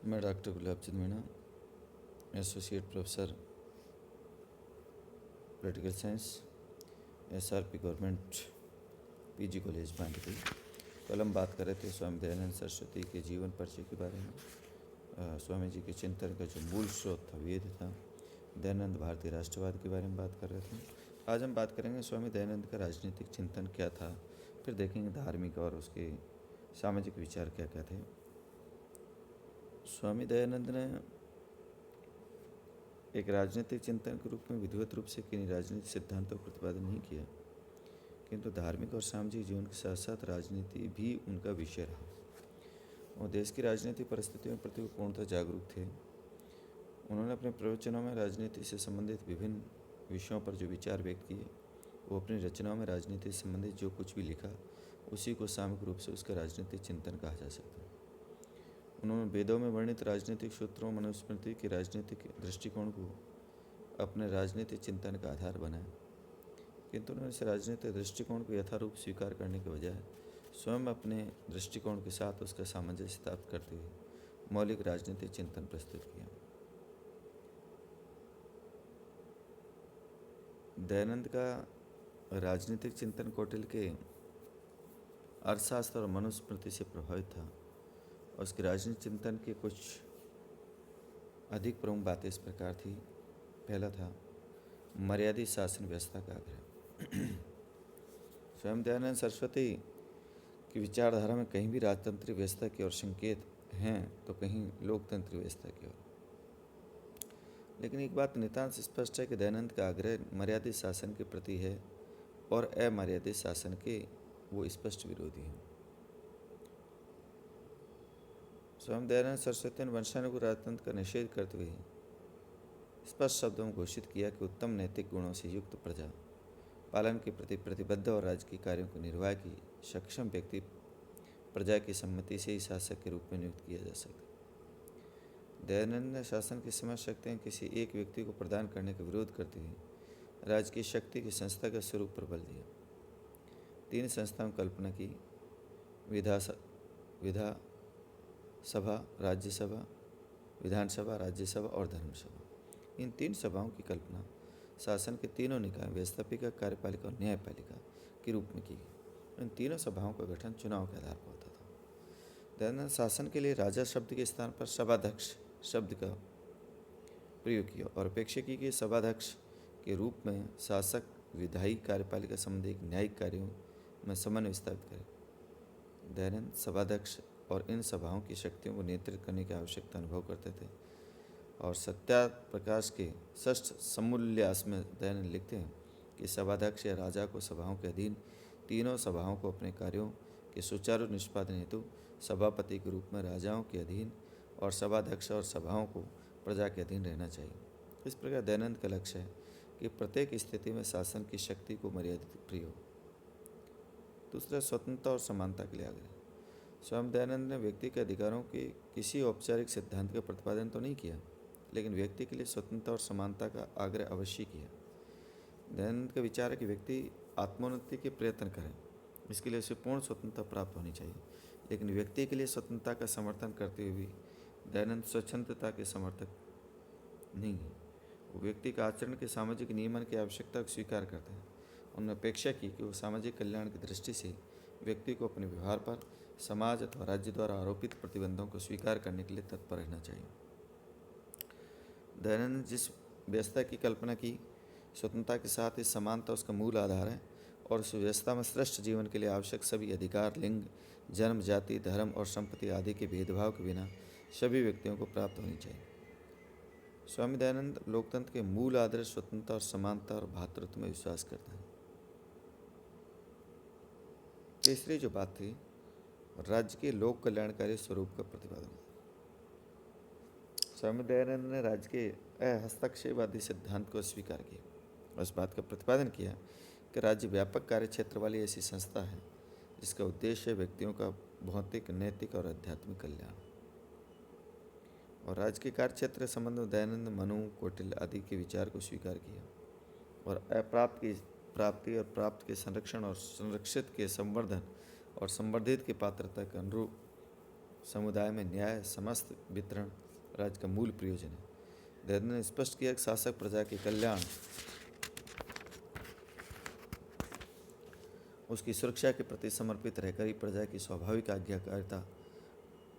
मैं doctor Gulab Chand Meena, associate professor political science, SRP government PG college Bhandupi. कल हम बात कर रहे थे स्वामी दयानंद सरस्वती के जीवन परिचय के बारे में। स्वामी जी के चिंतन का जो मूल स्रोत था, वेद था। दयानंद भारतीय राष्ट्रवाद के बारे में बात कर रहे थे। आज हम बात करेंगे स्वामी दयानंद का राजनीतिक चिंतन क्या था, फिर देखेंगे धार्मिक और उसके सामाजिक विचार क्या क्या थे। स्वामी दयानंद ने एक राजनीतिक चिंतन के रूप में विधिवत रूप से किन्हीं राजनीतिक सिद्धांतों का प्रतिपादन नहीं किया, किंतु धार्मिक और सामाजिक जीवन के साथ साथ राजनीति भी उनका विषय रहा और देश की राजनीतिक परिस्थितियों के प्रति पूर्णतः जागरूक थे। उन्होंने अपने प्रवचनों में राजनीति से संबंधित विभिन्न विषयों पर जो विचार व्यक्त किए, वो अपनी रचनाओं में राजनीति से संबंधित जो कुछ भी लिखा, उसी को सामूहिक रूप से उसका राजनीतिक चिंतन कहा जा सकता है। उन्होंने वेदों में वर्णित राजनीतिक सूत्रों मनुस्मृति के राजनीतिक दृष्टिकोण को अपने राजनीतिक चिंतन का आधार बनाया, किंतु उन्होंने इस राजनीतिक दृष्टिकोण को यथारूप स्वीकार करने के बजाय स्वयं अपने दृष्टिकोण के साथ उसका सामंजस्य स्थापित करते हुए मौलिक राजनीतिक चिंतन प्रस्तुत किया। दयानंद का राजनीतिक चिंतन कौटिल्य के अर्थशास्त्र और मनुस्मृति से प्रभावित था और उसके राजनीतिक चिंतन की कुछ अधिक प्रमुख बातें इस प्रकार थी। पहला था मर्यादित शासन व्यवस्था का आग्रह। स्वयं दयानंद सरस्वती की विचारधारा में कहीं भी राजतंत्र व्यवस्था की ओर संकेत हैं तो कहीं लोकतंत्र व्यवस्था की ओर। लेकिन एक बात नितांत स्पष्ट है कि दयानंद का आग्रह मर्यादित शासन के प्रति है और अमर्यादित शासन के वो स्पष्ट विरोधी हैं। स्वयं दयानंद सरस्वती ने वंशानुगत राजतंत्र का निषेध करते हुए स्पष्ट शब्दों में घोषित किया कि उत्तम नैतिक गुणों से युक्त प्रजा पालन के प्रति प्रतिबद्ध और राजकीय कार्यों के निर्वाह की सक्षम व्यक्ति प्रजा की सम्मति से ही शासक के रूप में नियुक्त किया जा सकता है। दयानंद ने शासन की समस्त शक्तियाँ किसी एक व्यक्ति को प्रदान करने का विरोध करते हुए राजकीय शक्ति की संस्थागत स्वरूप पर बल दिया। 3 संस्थाओं की कल्पना की: विधानसभा, राज्यसभा, विधानसभा, राज्यसभा और धर्मसभा। इन 3 सभाओं की कल्पना शासन के तीनों निकाय व्यवस्थापिका, कार्यपालिका और न्यायपालिका के रूप में की गई। इन तीनों सभाओं का गठन चुनाव के आधार पर होता था। दयानंद शासन के लिए राजा शब्द के स्थान पर सभाध्यक्ष शब्द का प्रयोग किया और अपेक्षा की कि सभाध्यक्ष के रूप में शासक विधायी कार्यपालिका संबंधी न्यायिक कार्यों में समन्वय स्थापित करे। दयानंद सभाध्यक्ष और इन सभाओं की शक्तियों को नियंत्रित करने की आवश्यकता अनुभव करते थे और सत्याप्रकाश के षष्ठ समूल्यास में दयानंद लिखते हैं कि सभाध्यक्ष या राजा को सभाओं के अधीन, तीनों सभाओं को अपने कार्यों के सुचारू निष्पादन हेतु सभापति के रूप में राजाओं के अधीन और सभाध्यक्ष और सभाओं को प्रजा के अधीन रहना चाहिए। इस प्रकार दयानंद का लक्ष्य है कि प्रत्येक स्थिति में शासन की शक्ति को मर्यादित प्रयोग। दूसरा, स्वतंत्रता और समानता के लिए आग्रह। स्वयं दयानंद ने व्यक्ति के अधिकारों के किसी औपचारिक सिद्धांत का प्रतिपादन तो नहीं किया, लेकिन व्यक्ति के लिए स्वतंत्रता और समानता का आग्रह अवश्य किया। दयानंद का विचार है कि व्यक्ति आत्मोन्नति के प्रयत्न करें, इसके लिए उसे पूर्ण स्वतंत्रता प्राप्त होनी चाहिए, लेकिन व्यक्ति के लिए स्वतंत्रता का समर्थन करते हुए दयानंद स्वच्छंदता के समर्थक नहीं है। वो व्यक्ति का आचरण के सामाजिक नियमन की आवश्यकता को स्वीकार करते हैं। उन्होंने अपेक्षा की कि वो सामाजिक कल्याण की दृष्टि से व्यक्ति को अपने व्यवहार पर समाज अथवा राज्य द्वारा आरोपित प्रतिबंधों को स्वीकार करने के लिए तत्पर रहना चाहिए। दयानंद ने जिस व्यवस्था की कल्पना की, स्वतंत्रता के साथ ही समानता उसका मूल आधार है और उस व्यवस्था में श्रेष्ठ जीवन के लिए आवश्यक सभी अधिकार लिंग, जन्म, जाति, धर्म और संपत्ति आदि के भेदभाव के बिना सभी व्यक्तियों को प्राप्त होनी चाहिए। स्वामी दयानंद लोकतंत्र के मूल आदर्श स्वतंत्रता और समानता और भ्रातृत्व में विश्वास करते हैं। तीसरी जो बात थी, राज्य के लोक कल्याणकारी स्वरूप का प्रतिपादन। स्वामी दयानंद ने राज्य के हस्तक्षेपवादी सिद्धांत को स्वीकार किया। उस बात का प्रतिपादन किया कि राज्य व्यापक कार्य क्षेत्र वाली ऐसी संस्था है जिसका उद्देश्य है व्यक्तियों का भौतिक, नैतिक और आध्यात्मिक कल्याण। और राज्य के कार्य क्षेत्र के संबंध में दयानंद मनु, कौटिल्य आदि के विचार को स्वीकार किया और अप्राप्त की प्राप्ति और प्राप्त के संरक्षण और संरक्षित के संवर्धन और संवर्धित की पात्रता के अनुरूप समुदाय में न्याय समस्त वितरण राज्य का मूल प्रयोजन है। दयानंद ने स्पष्ट किया कि शासक प्रजा के कल्याण, उसकी सुरक्षा के प्रति समर्पित रहकर ही प्रजा की स्वाभाविक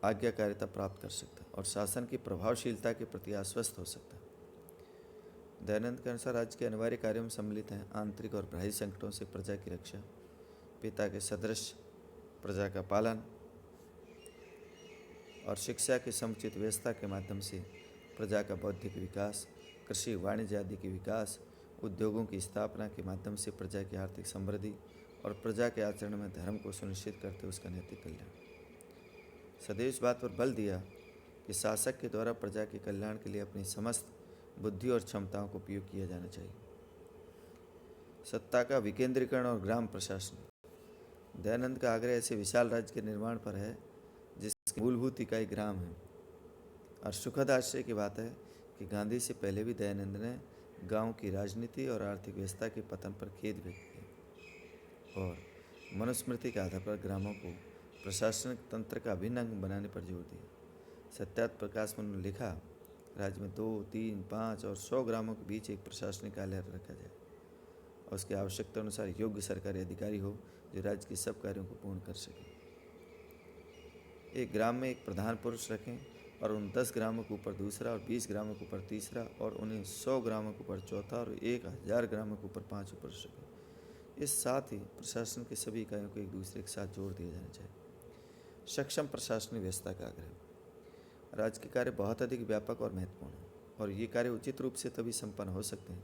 आज्ञाकारिता प्राप्त कर सकता है और शासन की प्रभावशीलता के प्रति आश्वस्त हो सकता है। दयानंद के अनुसार राज्य के अनिवार्य कार्यों में सम्मिलित हैं आंतरिक और बाह्य संकटों से प्रजा की रक्षा, पिता के सदृश प्रजा का पालन और शिक्षा की समुचित व्यवस्था के माध्यम से प्रजा का बौद्धिक विकास, कृषि वाणिज्य आदि के विकास, उद्योगों की स्थापना के माध्यम से प्रजा की आर्थिक समृद्धि और प्रजा के आचरण में धर्म को सुनिश्चित करते उसका नैतिक कल्याण। सदैव इस बात पर बल दिया कि शासक के द्वारा प्रजा के कल्याण के लिए अपनी समस्त बुद्धि और क्षमताओं को उपयोग किया जाना चाहिए। सत्ता का विकेंद्रीकरण और ग्राम प्रशासन। दयानंद का आग्रह ऐसे विशाल राज्य के निर्माण पर है जिसकी मूलभूत इकाई ग्राम है। और सुखद आश्चर्य की बात है कि गांधी से पहले भी दयानंद ने गांव की राजनीति और आर्थिक व्यवस्था के पतन पर खेद व्यक्त किया और मनुस्मृति के आधार पर ग्रामों को प्रशासनिक तंत्र का अभिन्न अंग बनाने पर जोर दिया। सत्यार्थ प्रकाश में उन्होंने लिखा, राज्य में 2, 3, 5 और 100 ग्रामों के बीच एक प्रशासनिक कार्यालय रखा जाए और उसकी आवश्यकता अनुसार योग्य सरकारी अधिकारी हो जो राज्य के सब कार्यों को पूर्ण कर सके। एक ग्राम में एक प्रधान पुरुष रखें और उन 10 ग्रामों के ऊपर दूसरा और 20 ग्रामों के ऊपर तीसरा और उन्हें 100 ग्रामों के ऊपर चौथा और 1000 ग्रामों के ऊपर 5 पुरुष रखें। इस साथ ही प्रशासन के सभी इकाइयों को एक दूसरे के साथ जोड़ दिया जाना चाहिए। सक्षम प्रशासनिक व्यवस्था का आग्रह। राज्य के कार्य बहुत अधिक व्यापक और महत्वपूर्ण हैं और ये कार्य उचित रूप से तभी संपन्न हो सकते हैं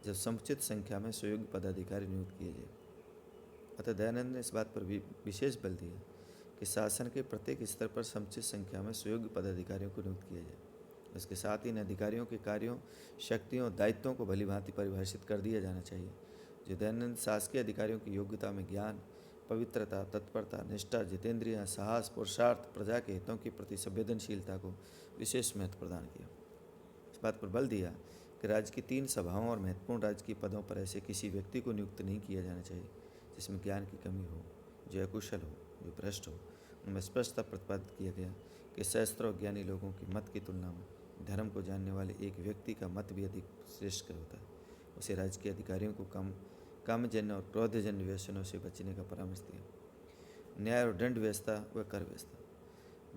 जब समुचित संख्या में सुयोग्य पदाधिकारी नियुक्त किए जाए। अतः दयानंद ने इस बात पर भी विशेष बल दिया कि शासन के प्रत्येक स्तर पर समुचित संख्या में सुयोग्य पदाधिकारियों को नियुक्त किया जाए। इसके साथ ही इन अधिकारियों के कार्यों, शक्तियों, दायित्वों को भलीभांति परिभाषित कर दिया जाना चाहिए जो दयानंद शासकीय अधिकारियों की योग्यता में ज्ञान, पवित्रता, तत्परता, निष्ठा, जितेंद्रिय साहस, पुरुषार्थ, प्रजा के हितों के प्रति संवेदनशीलता को विशेष महत्व प्रदान किया। इस बात पर बल दिया कि राज्य की 3 सभाओं और महत्वपूर्ण राजकीय पदों पर ऐसे किसी व्यक्ति को नियुक्त नहीं किया जाना चाहिए जिसमें ज्ञान की कमी हो, जो अकुशल हो, जो भ्रष्ट हो। उनमें स्पष्टता प्रतिपादित किया गया कि सहस्त्रों ज्ञानी लोगों की मत की तुलना में धर्म को जानने वाले एक व्यक्ति का मत भी अधिक श्रेष्ठ होता है। उसे राजकीय अधिकारियों को कामजन्य और क्रोधजन्य व्यसनों से बचने का परामर्श दिया। न्याय और दंड व्यवस्था व कर व्यवस्था।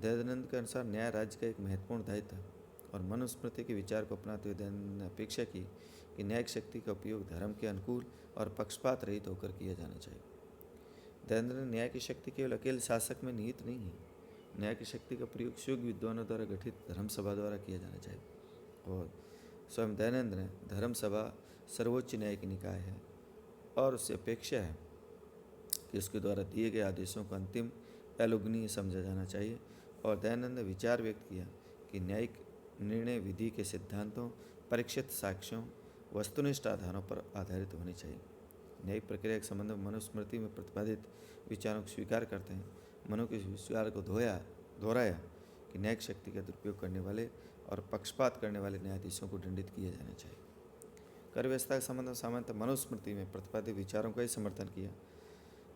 दयानंद के अनुसार न्याय राज्य का एक महत्वपूर्ण दायित्व है और मनुस्मृति के विचार को अपनाते हुए दयानंद ने अपेक्षा की कि न्यायिक शक्ति का उपयोग धर्म के अनुकूल और पक्षपात रहित होकर किया जाना चाहिए। दयानंद ने न्याय की शक्ति केवल अकेले शासक में निहित नहीं है। न्याय की शक्ति का प्रयोग योग्य विद्वानों द्वारा गठित धर्मसभा द्वारा किया जाना चाहिए और स्वयं दयानंद ने धर्मसभा सर्वोच्च न्याय की निकाय है और उससे अपेक्षा है कि उसके द्वारा दिए गए आदेशों को अंतिम अलोग्नीय समझा जाना चाहिए। और दयानंद ने विचार व्यक्त किया कि न्यायिक निर्णय विधि के सिद्धांतों, परीक्षित साक्ष्यों, वस्तुनिष्ठ आधारों पर आधारित होने चाहिए। न्यायिक प्रक्रिया के संबंध में मनुस्मृति में प्रतिपादित विचारों को स्वीकार करते हैं। मनु के विचार को दोहराया कि न्यायिक शक्ति का दुरुपयोग करने वाले और पक्षपात करने वाले न्यायाधीशों को दंडित किया जाना चाहिए। कर व्यवस्था के संबंध में सामान्यतः मनुस्मृति में प्रतिपादित विचारों का ही समर्थन किया।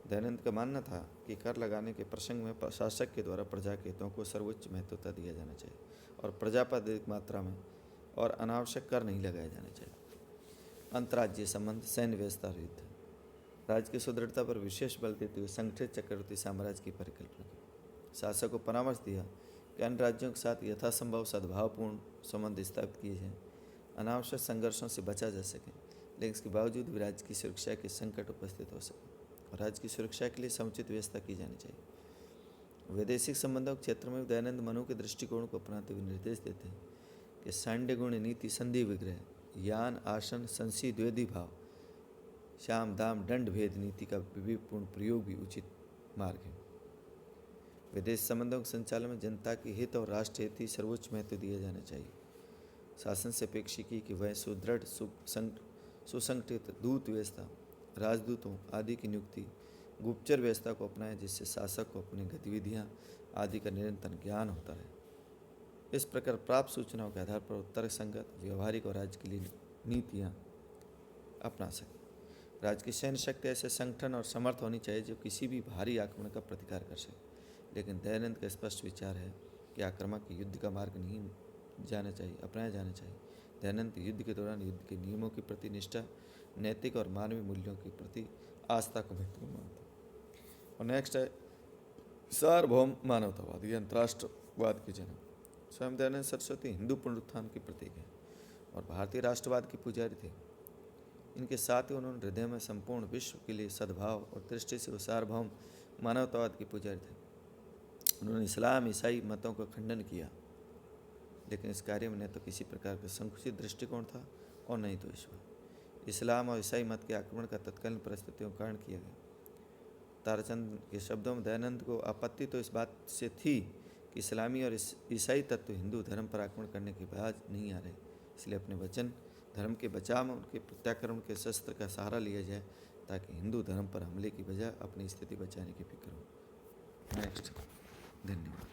दयानंद का मानना था कि कर लगाने के प्रसंग में शासक के द्वारा प्रजा के हितों को सर्वोच्च महत्वता दिया जाना चाहिए और प्रजा पर अधिक मात्रा में और अनावश्यक कर नहीं लगाया जाना चाहिए। अंतर्राज्यीय संबंध, सैन्य व्यवस्था और युद्ध। राज्य की सुदृढ़ता पर विशेष बल देते हुए संगठित चक्रवर्ती साम्राज्य की परिकल्पना की। शासक को परामर्श दिया कि अन्य राज्यों के साथ यथासंभव सद्भावपूर्ण संबंध स्थापित किए जाएं, अनावश्यक संघर्षों से बचा जा सके, लेकिन इसके बावजूद भी राज्य की सुरक्षा के संकट उपस्थित हो सके और राज्य की सुरक्षा के लिए समुचित व्यवस्था की जानी चाहिए। वैदेशिक संबंधों के क्षेत्र में दयानंद मनु के दृष्टिकोण को अपनाते हुए निर्देश देते हैं कि सांड्य गुण नीति, संधि विग्रह, यान, आसन, संसी, द्वेदी भाव, श्याम, दाम, दंड भेद नीति का विवेकपूर्ण प्रयोग भी उचित मार्ग है। विदेश संबंधों के संचालन में जनता के हित और राष्ट्र हित ही सर्वोच्च महत्व दिया जाना चाहिए। शासन से अपेक्षा की कि वह सुदृढ़ सुसंगठित दूत व्यवस्था, राजदूतों आदि की नियुक्ति, गुप्तचर व्यवस्था को अपनाएं जिससे शासक को अपनी गतिविधियां आदि का निरंतर ज्ञान होता है। इस प्रकार प्राप्त सूचनाओं के आधार पर तर्क संगत, व्यवहारिक और राज्य के लिए नीतियाँ अपना सके। राज्य की सैन्य शक्ति ऐसे संगठन और समर्थ होनी चाहिए जो किसी भी भारी आक्रमण का प्रतिकार कर सके। लेकिन दयानंद का स्पष्ट विचार है कि आक्रामक युद्ध का मार्ग नहीं अपनाया जाना चाहिए। दयानंद युद्ध के दौरान युद्ध के नियमों के प्रति निष्ठा, नैतिक और मानवीय मूल्यों के प्रति आस्था को महत्वपूर्ण मानते हैं। और नेक्स्ट है सार्वभौम मानवतावाद या अंतर्राष्ट्रवाद के जनक। स्वयं दयानंद सरस्वती हिंदू पुनरुत्थान के प्रतीक है और भारतीय राष्ट्रवाद के पुजारी थे। इनके साथ ही उन्होंने हृदय में संपूर्ण विश्व के लिए सद्भाव और दृष्टि से सार्वभौम मानवतावाद के पुजारी थे। उन्होंने इस्लाम ईसाई मतों का खंडन किया, लेकिन इस कार्य में न तो किसी प्रकार का संकुचित दृष्टिकोण था और न ही तो ईश्वर। इस्लाम और ईसाई मत के आक्रमण का तत्कालीन परिस्थितियों के कारण किया गया। ताराचंद के शब्दों में दयानंद को आपत्ति तो इस बात से थी कि इस्लामी और ईसाई तत्व हिंदू धर्म पर आक्रमण करने के बाद नहीं आ रहे, इसलिए अपने वचन धर्म के बचाव में उनके प्रत्याक्रमण के शस्त्र का सहारा लिया जाए ताकि हिंदू धर्म पर हमले की बजाय अपनी स्थिति बचाने की फिक्र हो। नेक्स्ट, धन्यवाद।